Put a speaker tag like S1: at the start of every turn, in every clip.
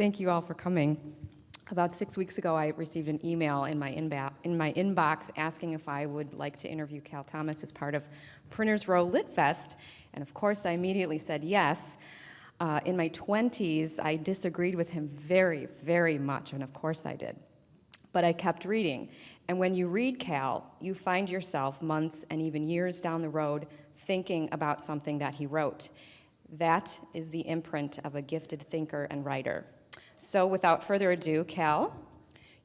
S1: Thank you all for coming. About 6 weeks ago, I received an email in my inbox asking if I would like to interview Cal Thomas as part of Printers Row Lit Fest, and of course I immediately said yes. In my 20s, I disagreed with him very, very much, and of course I did. But I kept reading, and when you read Cal, you find yourself months and even years down the road thinking about something that he wrote. That is the imprint of a gifted thinker and writer. So without further ado, Cal,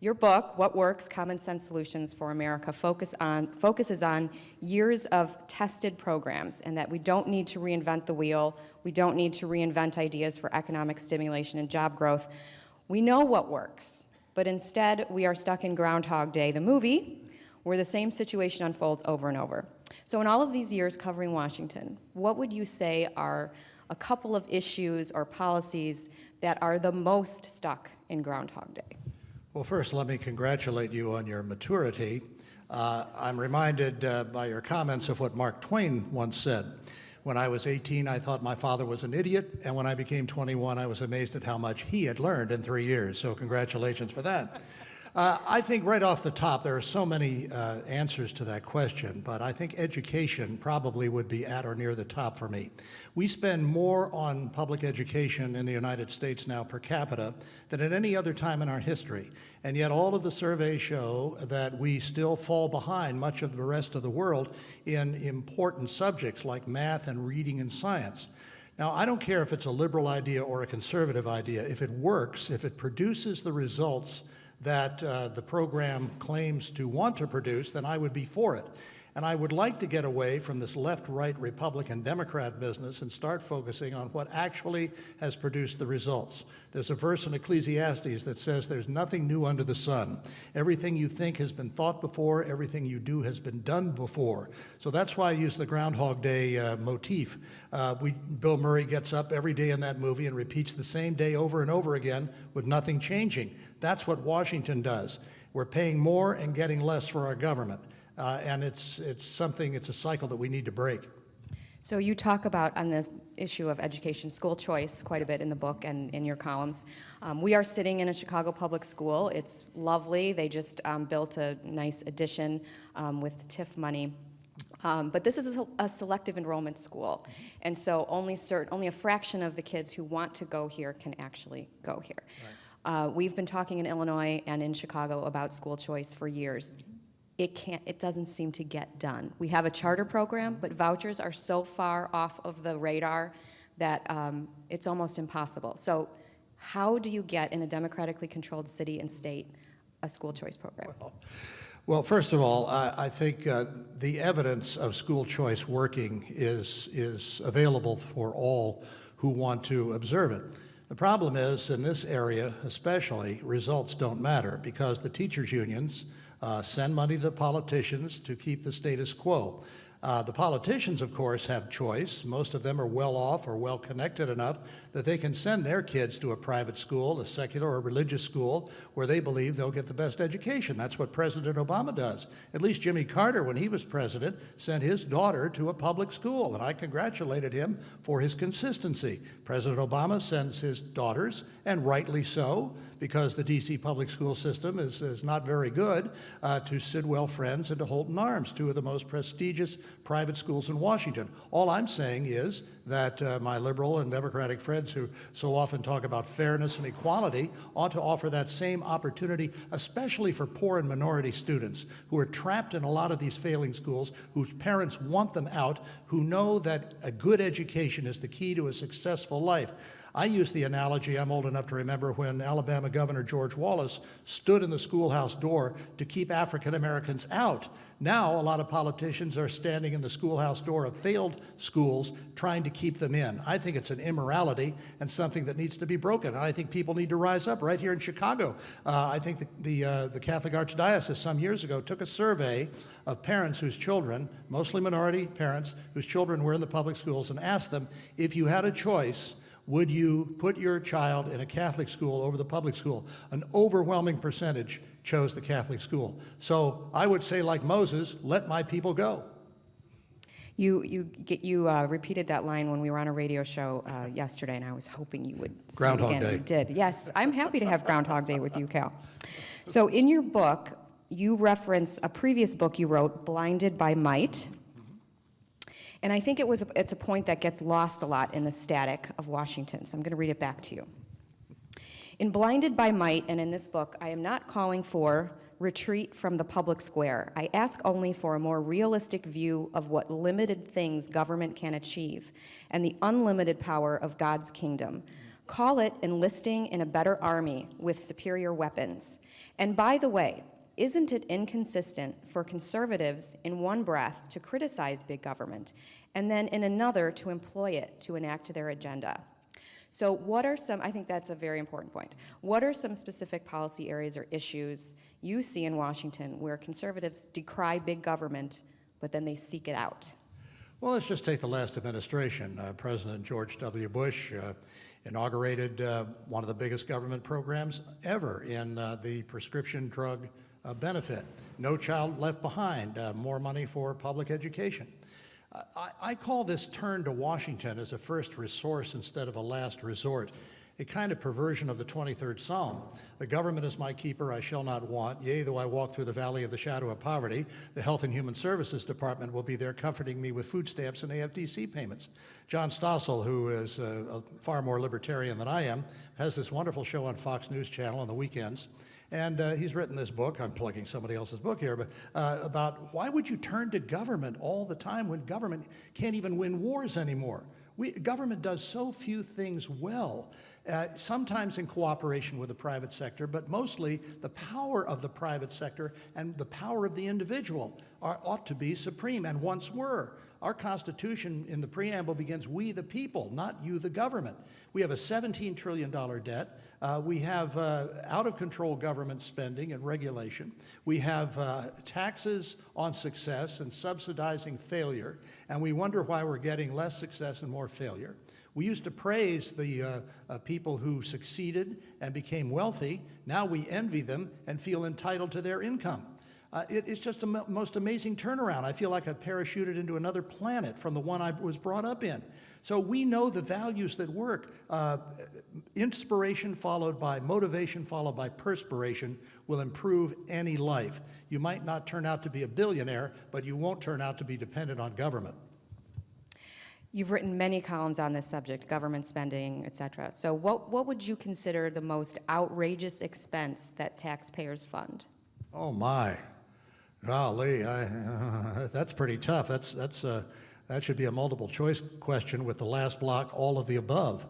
S1: your book, What Works? Common Sense Solutions for America, focuses on years of tested programs, and that we don't need to reinvent the wheel. We don't need to reinvent ideas for economic stimulation and job growth. We know what works, but instead we are stuck in Groundhog Day, the movie, where the same situation unfolds over and over. So in all of these years covering Washington, what would you say are a couple of issues or policies that are the most stuck in Groundhog Day?
S2: Well, first, let me congratulate you on your maturity. I'm reminded by your comments of what Mark Twain once said. When I was 18, I thought my father was an idiot, and when I became 21, I was amazed at how much he had learned in 3 years, so congratulations for that. I think right off the top, there are so many answers to that question, but I think education probably would be at or near the top for me. We spend more on public education in the United States now per capita than at any other time in our history, and yet all of the surveys show that we still fall behind much of the rest of the world in important subjects like math and reading and science. Now, I don't care if it's a liberal idea or a conservative idea. If it works, if it produces the results that the program claims to want to produce, then I would be for it. And I would like to get away from this left-right Republican-Democrat business and start focusing on what actually has produced the results. There's a verse in Ecclesiastes that says there's nothing new under the sun. Everything you think has been thought before, everything you do has been done before. So that's why I use the Groundhog Day motif. Bill Murray gets up every day in that movie and repeats the same day over and over again with nothing changing. That's what Washington does. We're paying more and getting less for our government. And it's a cycle that we need to break.
S1: So you talk about, on this issue of education, school choice quite a bit in the book and in your columns. We are sitting in a Chicago public school. It's lovely. They just built a nice addition with TIF money. But this is a selective enrollment school, and so only a fraction of the kids who want to go here can actually go here. Right. We've been talking in Illinois and in Chicago about school choice for years. It doesn't seem to get done. We have a charter program, but vouchers are so far off of the radar that it's almost impossible. So how do you get, in a democratically controlled city and state, a school choice program?
S2: Well, first of all, I think the evidence of school choice working is available for all who want to observe it. The problem is, in this area especially, results don't matter because the teachers' unions send money to the politicians to keep the status quo. The politicians, of course, have choice. Most of them are well off or well connected enough that they can send their kids to a private school, a secular or religious school, where they believe they'll get the best education. That's what President Obama does. At least Jimmy Carter, when he was president, sent his daughter to a public school, and I congratulated him for his consistency. President Obama sends his daughters, and rightly so, because the D.C. public school system is not very good, to Sidwell Friends and to Holton Arms, two of the most prestigious private schools in Washington. All I'm saying is that my liberal and Democratic friends who so often talk about fairness and equality ought to offer that same opportunity, especially for poor and minority students who are trapped in a lot of these failing schools, whose parents want them out, who know that a good education is the key to a successful life. I use the analogy, I'm old enough to remember when Alabama Governor George Wallace stood in the schoolhouse door to keep African Americans out. Now, a lot of politicians are standing in the schoolhouse door of failed schools trying to keep them in. I think it's an immorality and something that needs to be broken. And I think people need to rise up right here in Chicago. I think the Catholic Archdiocese some years ago took a survey of parents whose children, mostly minority parents, whose children were in the public schools, and asked them, if you had a choice, would you put your child in a Catholic school over the public school? An overwhelming percentage chose the Catholic school. So I would say, like Moses, let my people go.
S1: You repeated that line when we were on a radio show yesterday, and I was hoping you would say it
S2: Groundhog
S1: again.
S2: Day.
S1: You did. Yes, I'm happy to have Groundhog Day with you, Cal. So in your book, you reference a previous book you wrote, Blinded by Might. And I think it's a point that gets lost a lot in the static of Washington, so I'm going to read it back to you. In Blinded by Might, and in this book, I am not calling for retreat from the public square. I ask only for a more realistic view of what limited things government can achieve and the unlimited power of God's kingdom. Call it enlisting in a better army with superior weapons. And by the way, isn't it inconsistent for conservatives in one breath to criticize big government and then in another to employ it to enact their agenda? So what are some, I think that's a very important point. What are some specific policy areas or issues you see in Washington where conservatives decry big government, but then they seek it out?
S2: Well, let's just take the last administration. President George W. Bush inaugurated one of the biggest government programs ever in the prescription drug benefit. No Child Left Behind, more money for public education. I call this turn to Washington as a first resource instead of a last resort, a kind of perversion of the 23rd Psalm. The government is my keeper, I shall not want. Yea, though I walk through the valley of the shadow of poverty, the Health and Human Services Department will be there comforting me with food stamps and AFDC payments. John Stossel, who is far more libertarian than I am, has this wonderful show on Fox News Channel on the weekends. And he's written this book, I'm plugging somebody else's book here, but about why would you turn to government all the time when government can't even win wars anymore? Government does so few things well, sometimes in cooperation with the private sector, but mostly the power of the private sector and the power of the individual ought to be supreme, and once were. Our Constitution in the preamble begins, we the people, not you the government. We have a $17 trillion debt. We have out-of-control government spending and regulation. We have taxes on success and subsidizing failure, and we wonder why we're getting less success and more failure. We used to praise the people who succeeded and became wealthy. Now we envy them and feel entitled to their income. It's just the most amazing turnaround. I feel like I parachuted into another planet from the one I was brought up in. So we know the values that work. Inspiration followed by motivation followed by perspiration will improve any life. You might not turn out to be a billionaire, but you won't turn out to be dependent on government.
S1: You've written many columns on this subject, government spending, et cetera. So what would you consider the most outrageous expense that taxpayers fund?
S2: Oh my. Golly, that's pretty tough. That should be a multiple choice question with the last block, all of the above.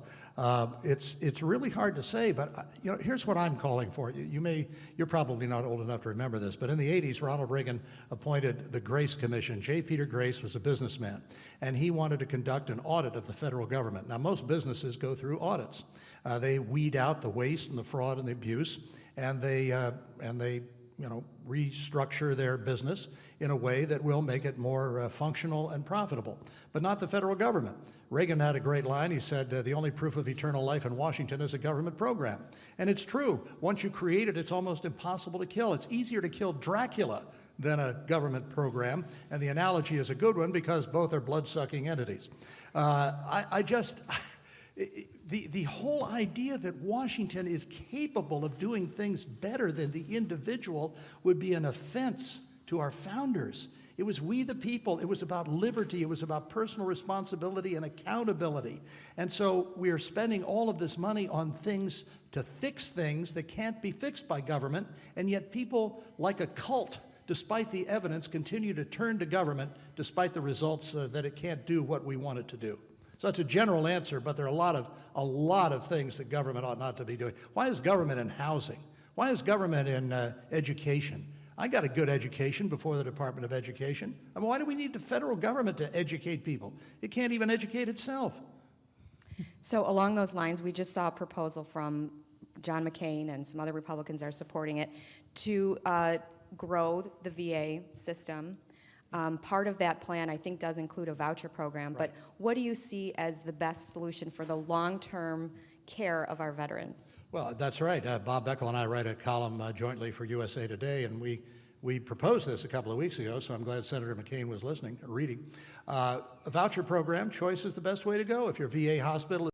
S2: It's really hard to say, but here's what I'm calling for. You're probably not old enough to remember this, but in the 80s, Ronald Reagan appointed the Grace Commission. J. Peter Grace was a businessman, and he wanted to conduct an audit of the federal government. Now, most businesses go through audits. They weed out the waste and the fraud and the abuse, and they restructure their business in a way that will make it more functional and profitable, but not the federal government. Reagan had a great line. He said, the only proof of eternal life in Washington is a government program. And it's true. Once you create it, it's almost impossible to kill. It's easier to kill Dracula than a government program, and the analogy is a good one because both are blood-sucking entities. The whole idea that Washington is capable of doing things better than the individual would be an offense to our founders. It was we the people. It was about liberty. It was about personal responsibility and accountability. And so we are spending all of this money on things to fix things that can't be fixed by government, and yet people, like a cult, despite the evidence, continue to turn to government despite the results that it can't do what we want it to do. So that's a general answer, but there are a lot of things that government ought not to be doing. Why is government in housing? Why is government in education? I got a good education before the Department of Education. I mean, why do we need the federal government to educate people? It can't even educate itself.
S1: So along those lines, we just saw a proposal from John McCain, and some other Republicans are supporting it, to grow the VA system. Part of that plan, I think, does include a voucher program,
S2: Right.
S1: But what do you see as the best solution for the long-term care of our veterans?
S2: Well, that's right. Bob Beckel and I write a column jointly for USA Today, and we We proposed this a couple of weeks ago, so I'm glad Senator McCain was listening or reading. A voucher program, choice is the best way to go. If your VA hospital